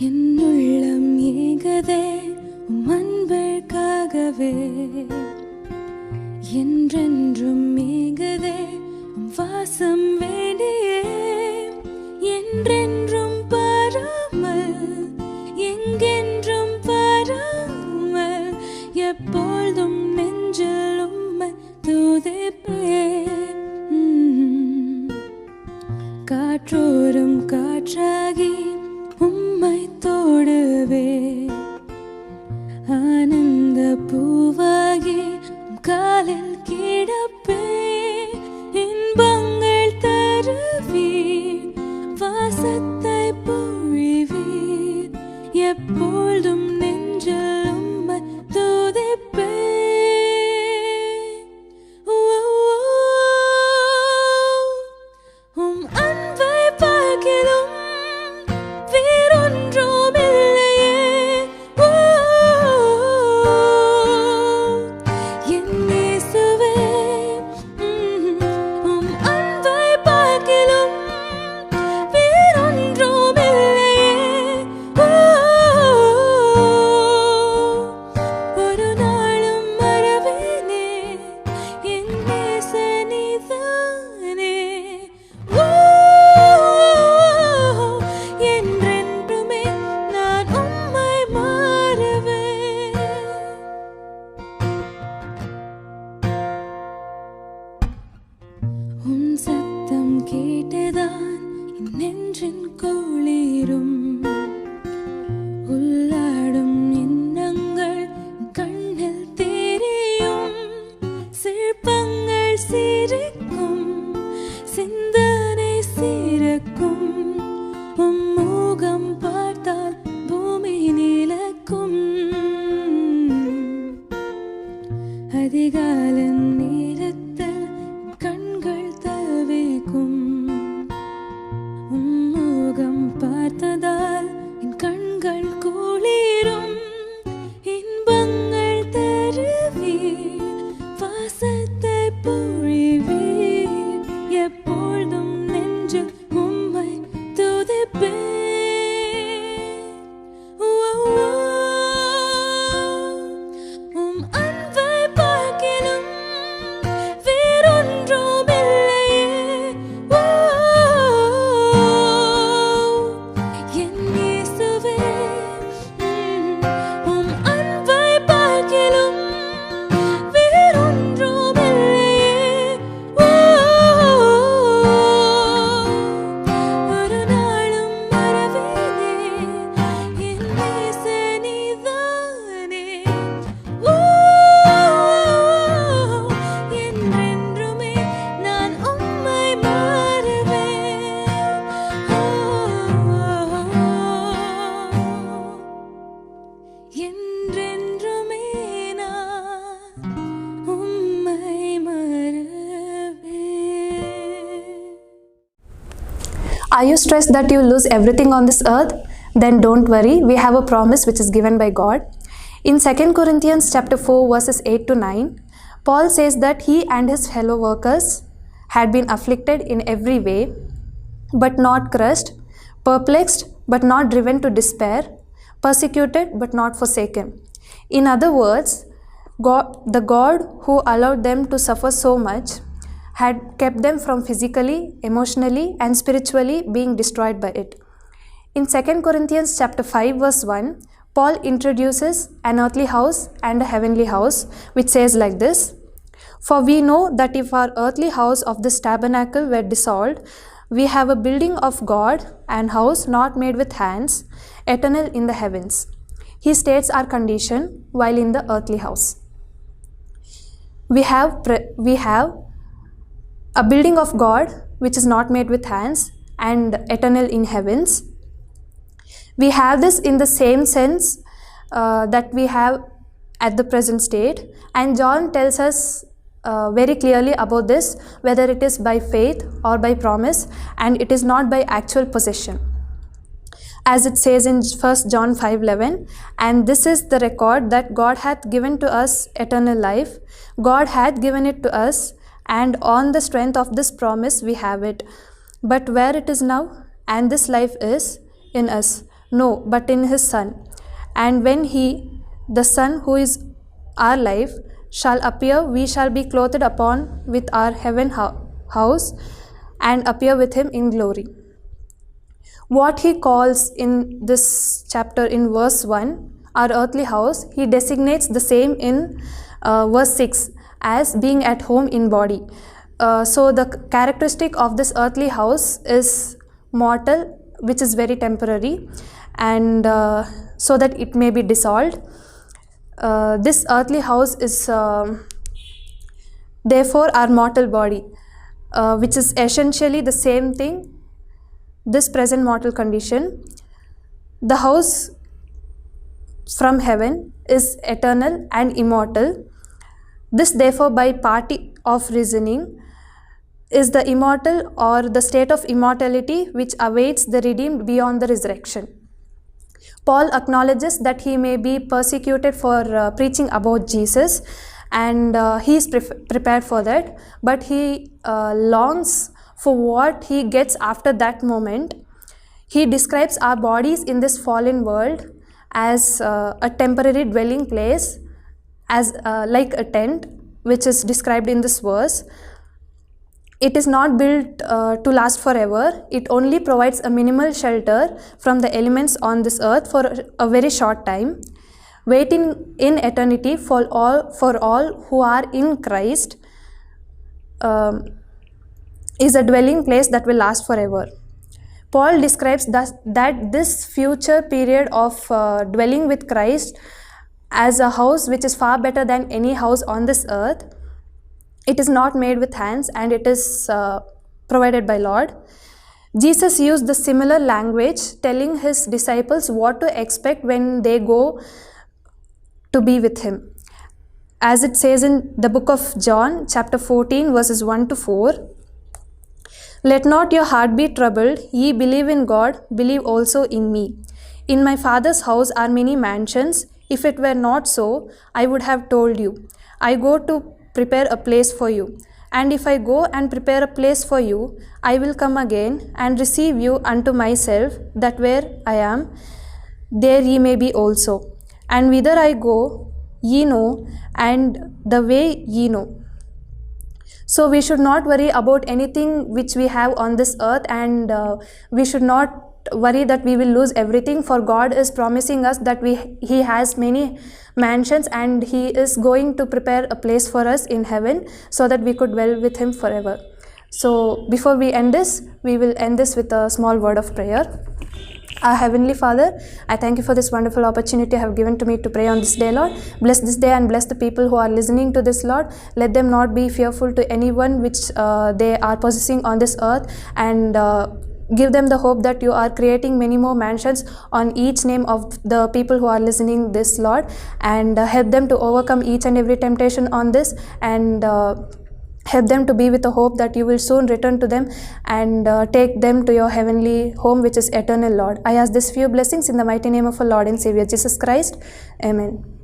என்னுள்ளம் ஏகதே உம் அன்பிற்காகவே, என்றென்றும் ஏகதே உம் வாசம் வேண்டியே, என்றென்றும் பாராமல் எங்கென்றும் பாராமல் எப்பொழுதும் நெஞ்சில் உம்மை துதிப்பேன். காற்றோறும் காற்றாகி உம்மை தோடுவே, ஆனந்த பூவாகி காலில் கிடப்பே, இன்பங்கள் தருவீர், வாசத்தை பொழிவீர், எப்பொழுதும் நெஞ்சில் உம்மை துதிப்பே. உம் அன்பை பார்க்கிலும் வேறொன்றும் இல்லையே, என் இயேசுவே. உம் அன்பை பார்க்கிலும் வேறொன்றும் இல்லையே, ஒரு நாளும் மறவேனே என் நேசனிதானே, என்றென்றுமே நான் உம்மை மாறுவேன். உன் சத்தம் கேட்டுதான் என் நெஞ்சின் குளிரும், உள்ளாடும் எண்ணங்கள் கண்ணில் தெரியும், சிற்பங்கள் சிரிக்கும், சிந்தனை சிறக்கும், உம் முகம் பார்த்தால் பூமி நிலக்கும். அதிகால நேரத்தில் கண்கள் தவிக்கும், உம் முகம் பார்த்ததால் என் கண்கள் குளிரும், இன்பங்கள் தருவீர், வாசத்தை பொழிவீர், எப்பொழுதும் நெஞ்சில் உம்மை துதிப்பேன். உம் அன்பை பார்க்கிலும் வேறொன்றும் இல்லையே, என் இயேசுவே. உம் அன்பை பார்க்கிலும் வேறொன்றும் இல்லையே, ஒரு நாளும் மறவேனே என் நேசனிதானே, என்றென்றுமே நான் உம்மை மாறுவேன். என்றென்றுமே நான் உம்மை மாறுவேன். Are you stressed that you lose everything on this earth? Then don't worry, we have a promise which is given by God. In 2 Corinthians chapter 4 verses 8 to 9, Paul says that he and his fellow workers had been afflicted in every way, but not crushed, perplexed, but not driven to despair, persecuted, but not forsaken. In other words, the God who allowed them to suffer so much had kept them from physically, emotionally, and spiritually being destroyed by it. In 2 Corinthians chapter 5 verse 1, Paul introduces an earthly house and a heavenly house, which says like this: "For we know that if our earthly house of this tabernacle were dissolved, we have a building of God, an house not made with hands, eternal in the heavens." He states our condition while in the earthly house. We have a building of God which is not made with hands and eternal in heavens. We have this in the same sense that we have at the present state, and John tells us very clearly about this, whether it is by faith or by promise, and it is not by actual possession. as it says in 1 John 5:11, and this is the record that God hath given to us eternal life. God hath given it to us, and on the strength of this promise we have it. But where it is now? And this life is in us? No, but in his Son. And when he, the Son who is our life, shall appear, we shall be clothed upon with our heaven house, and appear with him in glory. What he calls in this chapter in verse 1, our earthly house, he designates the same in verse 6 as being at home in body. So the characteristic of this earthly house is mortal, which is very temporary, and so that it may be dissolved. This earthly house is therefore our mortal body, which is essentially the same thing, this present mortal condition. The house from heaven is eternal and immortal. This therefore, by party of reasoning, is the immortal or the state of immortality which awaits the redeemed beyond the resurrection. Paul acknowledges that he may be persecuted for preaching about Jesus, and he is prepared for that, but he longs for what he gets after that moment. He describes our bodies in this fallen world as a temporary dwelling place, as like a tent, which is described in this verse. It is not built to last forever. It only provides a minimal shelter from the elements on this earth for a very short time. Waiting in eternity for all who are in Christ is a dwelling place that will last forever. Paul describes that this future period of dwelling with Christ as a house which is far better than any house on this earth. It is not made with hands, and it is provided by Lord. Jesus used the similar language, telling his disciples what to expect when they go to be with him. As it says in the book of John, chapter 14, verses 1 to 4, "Let not your heart be troubled. Ye believe in God, believe also in me. In my Father's house are many mansions. If it were not so, I would have told you. I go to prepare a place for you. And if I go and prepare a place for you, I will come again and receive you unto myself, that where I am, there ye may be also. And whither I go, ye know, and the way ye know." So we should not worry about anything which we have on this earth, and we should not worry that we will lose everything, for God is promising us that He has many mansions, and He is going to prepare a place for us in heaven so that we could dwell with Him forever. So before we end this, we will end this with a small word of prayer. Our Heavenly Father, I thank you for this wonderful opportunity you have given to me to pray on this day, Lord. Bless this day and bless the people who are listening to this, Lord. Let them not be fearful to anyone which they are possessing on this earth, and give them the hope that you are creating many more mansions on each name of the people who are listening this, Lord, and help them to overcome each and every temptation on this, and help them to be with the hope that you will soon return to them and take them to your heavenly home, which is eternal, Lord. I ask this few blessings in the mighty name of our Lord and Savior Jesus Christ. Amen.